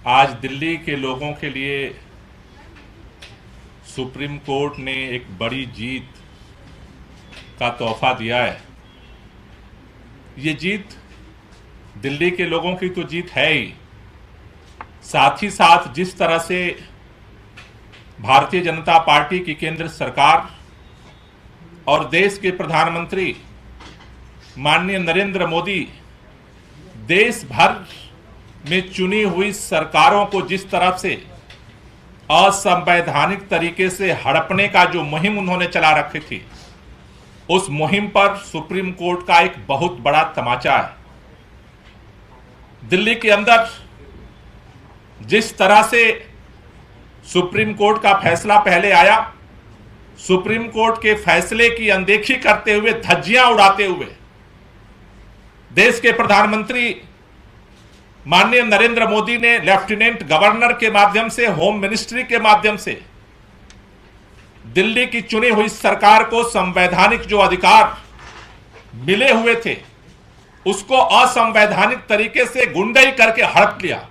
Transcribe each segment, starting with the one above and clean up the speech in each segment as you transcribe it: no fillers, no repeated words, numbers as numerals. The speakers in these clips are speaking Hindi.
आज दिल्ली के लोगों के लिए सुप्रीम कोर्ट ने एक बड़ी जीत का तोहफा दिया है। ये जीत दिल्ली के लोगों की तो जीत है ही, साथ ही साथ जिस तरह से भारतीय जनता पार्टी की केंद्र सरकार और देश के प्रधानमंत्री माननीय नरेंद्र मोदी देश भर में चुनी हुई सरकारों को जिस तरह से असंवैधानिक तरीके से हड़पने का जो मुहिम उन्होंने चला रखी थी, उस मुहिम पर सुप्रीम कोर्ट का एक बहुत बड़ा तमाचा है। दिल्ली के अंदर जिस तरह से सुप्रीम कोर्ट का फैसला पहले आया, सुप्रीम कोर्ट के फैसले की अनदेखी करते हुए, धज्जियां उड़ाते हुए देश के प्रधानमंत्री माननीय नरेंद्र मोदी ने लेफ्टिनेंट गवर्नर के माध्यम से, होम मिनिस्ट्री के माध्यम से दिल्ली की चुनी हुई सरकार को संवैधानिक जो अधिकार मिले हुए थे, उसको असंवैधानिक तरीके से गुंडाई करके हड़प लिया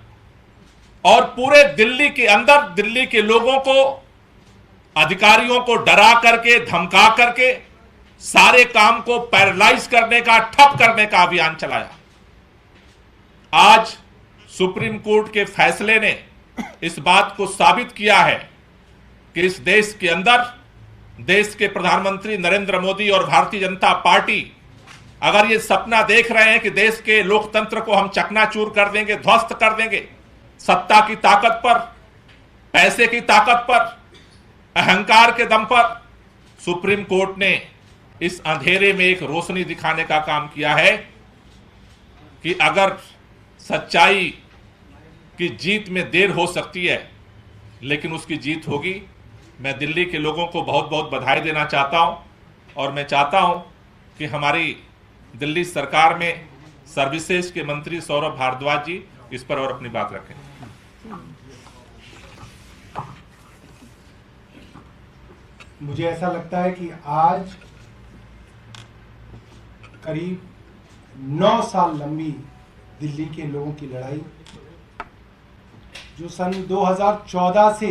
और पूरे दिल्ली के अंदर दिल्ली के लोगों को, अधिकारियों को डरा करके, धमका करके सारे काम को पैरालाइज करने का, ठप करने का अभियान चलाया। आज सुप्रीम कोर्ट के फैसले ने इस बात को साबित किया है कि इस देश के अंदर देश के प्रधानमंत्री नरेंद्र मोदी और भारतीय जनता पार्टी अगर ये सपना देख रहे हैं कि देश के लोकतंत्र को हम चकनाचूर कर देंगे, ध्वस्त कर देंगे, सत्ता की ताकत पर, पैसे की ताकत पर, अहंकार के दम पर, सुप्रीम कोर्ट ने इस अंधेरे में एक रोशनी दिखाने का काम किया है कि अगर सच्चाई की जीत में देर हो सकती है, लेकिन उसकी जीत होगी। मैं दिल्ली के लोगों को बहुत बहुत बधाई देना चाहता हूं और मैं चाहता हूं कि हमारी दिल्ली सरकार में सर्विसेज के मंत्री सौरभ भारद्वाज जी इस पर और अपनी बात रखें। मुझे ऐसा लगता है कि आज करीब 9 साल लंबी दिल्ली के लोगों की लड़ाई, जो सन 2014 से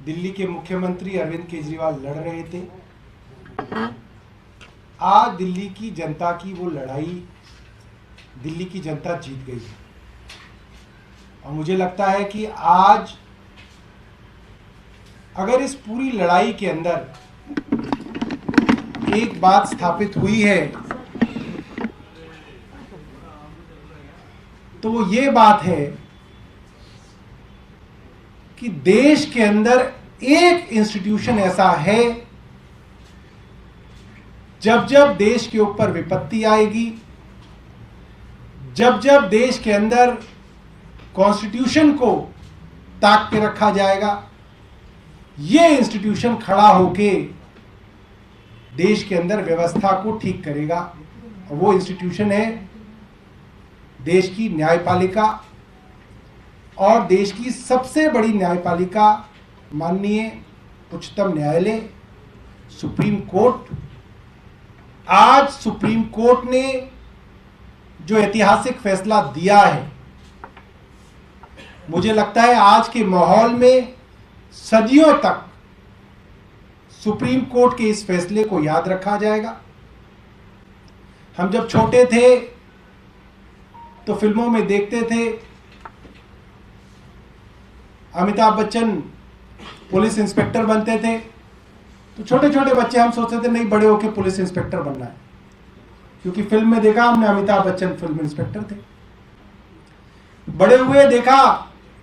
दिल्ली के मुख्यमंत्री अरविंद केजरीवाल लड़ रहे थे, आज दिल्ली की जनता की वो लड़ाई दिल्ली की जनता जीत गई है। और मुझे लगता है कि आज अगर इस पूरी लड़ाई के अंदर एक बात स्थापित हुई है तो वो ये बात है कि देश के अंदर एक इंस्टीट्यूशन ऐसा है, जब जब देश के ऊपर विपत्ति आएगी, जब जब देश के अंदर कॉन्स्टिट्यूशन को ताक के रखा जाएगा, ये इंस्टीट्यूशन खड़ा होके देश के अंदर व्यवस्था को ठीक करेगा। और वो इंस्टीट्यूशन है देश की न्यायपालिका, और देश की सबसे बड़ी न्यायपालिका माननीय उच्चतम न्यायालय, सुप्रीम कोर्ट। आज सुप्रीम कोर्ट ने जो ऐतिहासिक फैसला दिया है, मुझे लगता है आज के माहौल में सदियों तक सुप्रीम कोर्ट के इस फैसले को याद रखा जाएगा। हम जब छोटे थे तो फिल्मों में देखते थे अमिताभ बच्चन पुलिस इंस्पेक्टर बनते थे, तो छोटे छोटे बच्चे हम सोचते थे नहीं, बड़े होकर पुलिस इंस्पेक्टर बनना है, क्योंकि फिल्म में देखा हमने अमिताभ बच्चन फिल्म इंस्पेक्टर थे। बड़े हुए देखा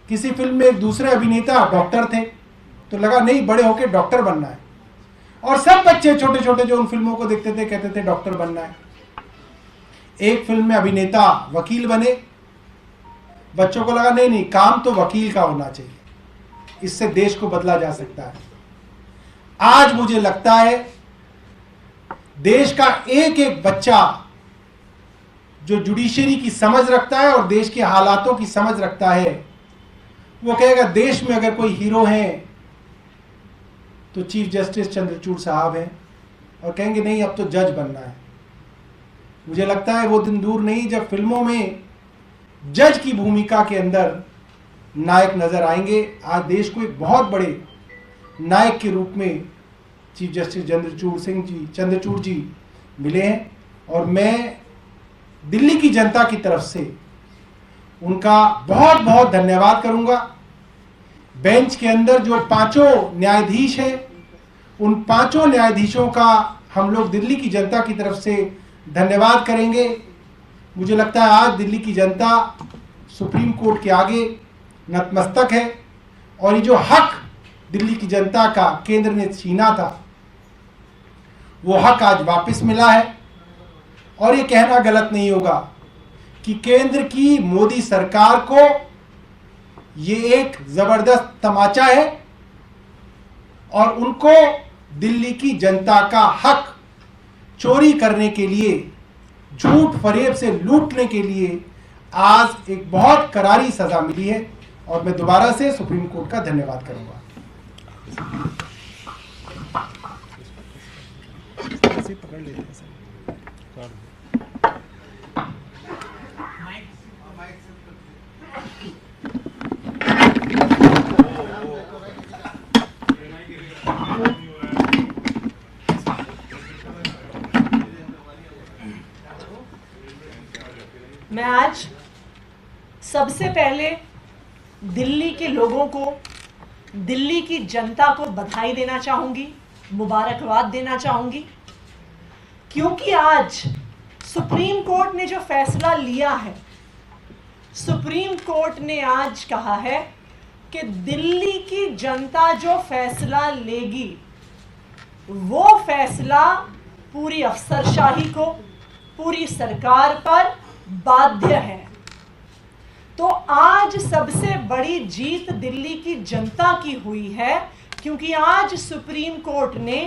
किसी फिल्म में एक दूसरे अभिनेता डॉक्टर थे, तो लगा नहीं, बड़े होकर डॉक्टर बनना है। और सब बच्चे छोटे छोटे जो उन फिल्मों को देखते थे कहते थे डॉक्टर बनना है। एक फिल्म में अभिनेता वकील बने, बच्चों को लगा नहीं नहीं, काम तो वकील का होना चाहिए, इससे देश को बदला जा सकता है। आज मुझे लगता है देश का एक एक बच्चा जो जुडिशरी की समझ रखता है और देश के हालातों की समझ रखता है, वो कहेगा देश में अगर कोई हीरो है तो चीफ जस्टिस चंद्रचूड़ साहब हैं, और कहेंगे नहीं अब तो जज बनना है। मुझे लगता है वो दिन दूर नहीं जब फिल्मों में जज की भूमिका के अंदर नायक नजर आएंगे। आज देश को एक बहुत बड़े नायक के रूप में चीफ जस्टिस चंद्रचूड़ जी मिले हैं और मैं दिल्ली की जनता की तरफ से उनका बहुत बहुत धन्यवाद करूंगा। बेंच के अंदर जो पांचों न्यायाधीश हैं, उन पांचों न्यायाधीशों का हम लोग दिल्ली की जनता की तरफ से धन्यवाद करेंगे। मुझे लगता है आज दिल्ली की जनता सुप्रीम कोर्ट के आगे नतमस्तक है और ये जो हक दिल्ली की जनता का केंद्र ने छीना था, वो हक आज वापस मिला है। और ये कहना गलत नहीं होगा कि केंद्र की मोदी सरकार को ये एक जबरदस्त तमाचा है और उनको दिल्ली की जनता का हक चोरी करने के लिए, झूठ फरेब से लूटने के लिए आज एक बहुत करारी सजा मिली है और मैं दोबारा से सुप्रीम कोर्ट का धन्यवाद करूंगा। पकड़ लेते हैं सर। मैं आज सबसे पहले दिल्ली के लोगों को, दिल्ली की जनता को बधाई देना चाहूंगी, मुबारकबाद देना चाहूंगी, क्योंकि आज सुप्रीम कोर्ट ने जो फैसला लिया है, सुप्रीम कोर्ट ने आज कहा है कि दिल्ली की जनता जो फैसला लेगी वो फैसला पूरी अफसरशाही को, पूरी सरकार पर बाध्य है। तो आज सबसे बड़ी जीत दिल्ली की जनता की हुई है, क्योंकि आज सुप्रीम कोर्ट ने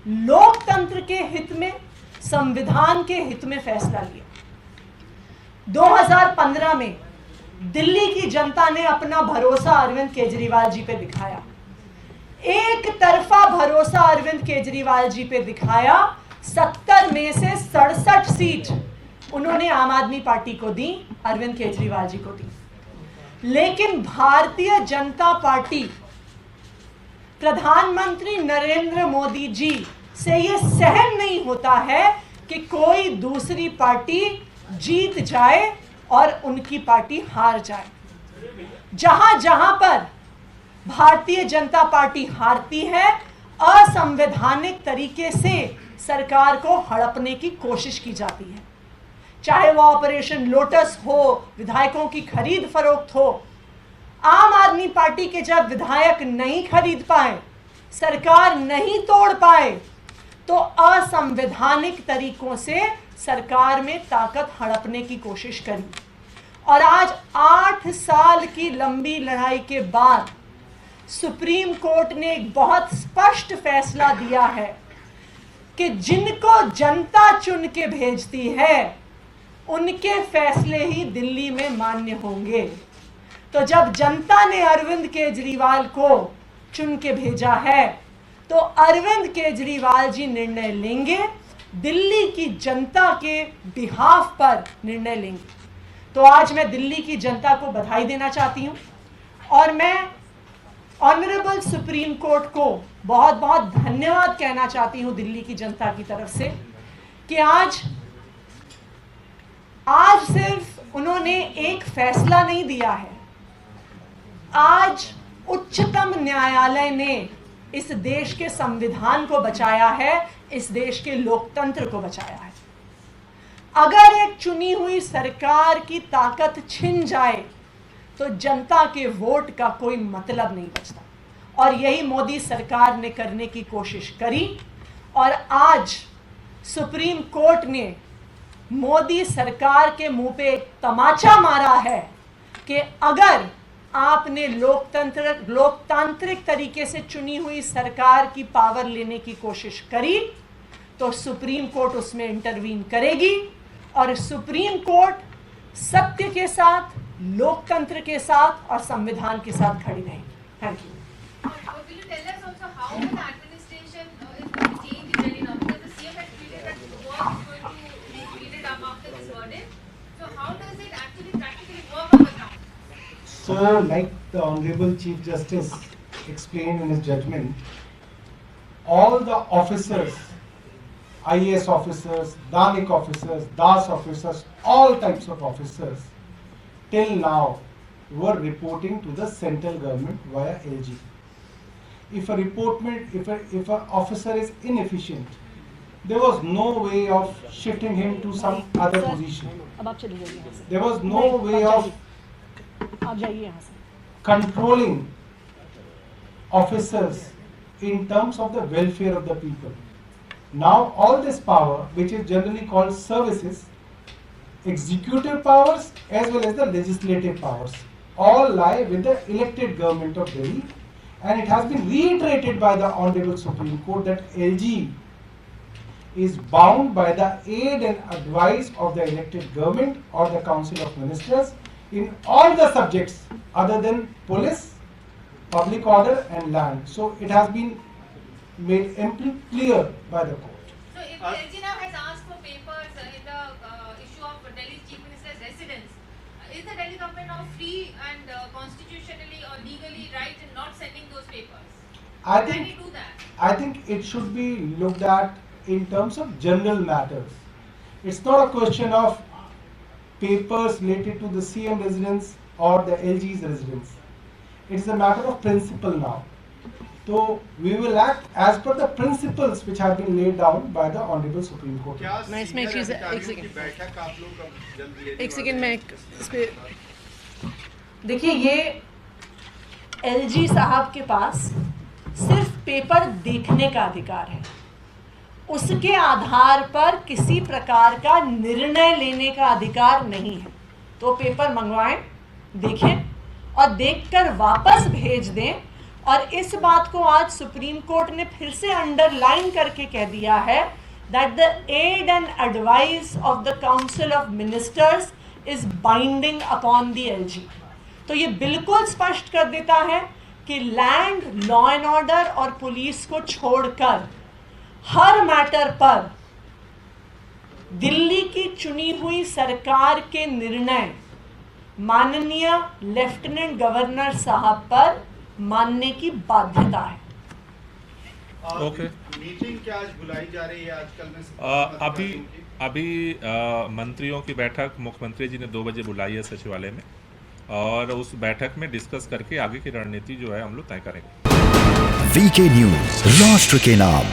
लोकतंत्र के हित में, संविधान के हित में फैसला लिया। 2015 में दिल्ली की जनता ने अपना भरोसा अरविंद केजरीवाल जी पे दिखाया। एक तरफा भरोसा अरविंद केजरीवाल जी पे दिखाया। 70 में से 67 सीट उन्होंने आम आदमी पार्टी को दी, अरविंद केजरीवाल जी को दी। लेकिन भारतीय जनता पार्टी, प्रधानमंत्री नरेंद्र मोदी जी से यह सहन नहीं होता है कि कोई दूसरी पार्टी जीत जाए और उनकी पार्टी हार जाए। जहां जहां पर भारतीय जनता पार्टी हारती है, असंवैधानिक तरीके से सरकार को हड़पने की कोशिश की जाती है। चाहे वो ऑपरेशन लोटस हो, विधायकों की खरीद फरोख्त हो। आम आदमी पार्टी के जब विधायक नहीं खरीद पाए, सरकार नहीं तोड़ पाए, तो असंवैधानिक तरीकों से सरकार में ताकत हड़पने की कोशिश करी। और आज 8 साल की लंबी लड़ाई के बाद सुप्रीम कोर्ट ने एक बहुत स्पष्ट फैसला दिया है कि जिनको जनता चुन के भेजती है, उनके फैसले ही दिल्ली में मान्य होंगे। तो जब जनता ने अरविंद केजरीवाल को चुन के भेजा है, तो अरविंद केजरीवाल जी निर्णय लेंगे, दिल्ली की जनता के बिहाफ पर निर्णय लेंगे। तो आज मैं दिल्ली की जनता को बधाई देना चाहती हूं और मैं ऑनरेबल सुप्रीम कोर्ट को बहुत बहुत धन्यवाद कहना चाहती हूं दिल्ली की जनता की तरफ से कि आज सिर्फ उन्होंने एक फैसला नहीं दिया है, आज उच्चतम न्यायालय ने इस देश के संविधान को बचाया है, इस देश के लोकतंत्र को बचाया है। अगर एक चुनी हुई सरकार की ताकत छिन जाए तो जनता के वोट का कोई मतलब नहीं बचता, और यही मोदी सरकार ने करने की कोशिश करी। और आज सुप्रीम कोर्ट ने मोदी सरकार के मुंह पे एक तमाचा मारा है कि अगर आपने लोकतांत्रिक तरीके से चुनी हुई सरकार की पावर लेने की कोशिश करी तो सुप्रीम कोर्ट उसमें इंटरवीन करेगी, और सुप्रीम कोर्ट सत्य के साथ, लोकतंत्र के साथ और संविधान के साथ खड़ी रहेगी। Thank you. Will you tell us also how the administration is going to change in Delhi now? Because the CM had tweeted that the war is going to be speeded up after this verdict. So how does it actually practically work So, like the Honorable Chief Justice explained in his judgment, all the officers, IAS officers, Danik officers, Das officers, all types of officers, till now were reporting to the central government via LG. If an officer is inefficient, there was no way of shifting him to some other position. अब आप चले जाइए यहाँ से। There was no नहीं, way आप of जाइए। आप जाइए यहाँ से। controlling officers in terms of the welfare of the people. Now all this power, which is generally called services, executive powers as well as the legislative powers, all lie with the elected government of Delhi, and it has been reiterated by the Honorable Supreme Court that LG is bound by the aid and advice of the elected government or the Council of Ministers in all the subjects other than police, public order and land. So it has been made amply clear by the court. So if LG now has asked for papers in the issue of Delhi Chief Minister's residence, is the Delhi government now free and constitutionally or legally right in not sending those papers? I Can he think do that? I think it should be looked at in terms of general matters. It's not a question of papers related to the CM residence or the LG's residence. It's a matter of principle now. So we will act as per the principles which have been laid down by the Honorable Supreme Court. मैं इसमें एक चीज़ एक सेकेंड मैं इस पे देखिए, ये एलजी साहब के पास सिर्फ पेपर देखने का अधिकार है, उसके आधार पर किसी प्रकार का निर्णय लेने का अधिकार नहीं है। तो पेपर मंगवाएं, देखें और देखकर वापस भेज दें। और इस बात को आज सुप्रीम कोर्ट ने फिर से अंडरलाइन करके कह दिया है that the aid and advice of the council of ministers is binding upon the LG. तो ये बिल्कुल स्पष्ट कर देता है कि लैंड, लॉ एंड ऑर्डर और पुलिस को छोड़कर हर मैटर पर दिल्ली की चुनी हुई सरकार के निर्णय माननीय लेफ्टिनेंट गवर्नर साहब पर मानने की बाध्यता है। ओके। मीटिंग क्या आज बुलाई जा रही है आजकल में? अभी मंत्रियों की बैठक मुख्यमंत्री जी ने 2 बजे बुलाई है सचिवालय में, और उस बैठक में डिस्कस करके आगे की रणनीति जो है हम लोग तय करेंगे। वीके न्यूज, राष्ट्र के नाम।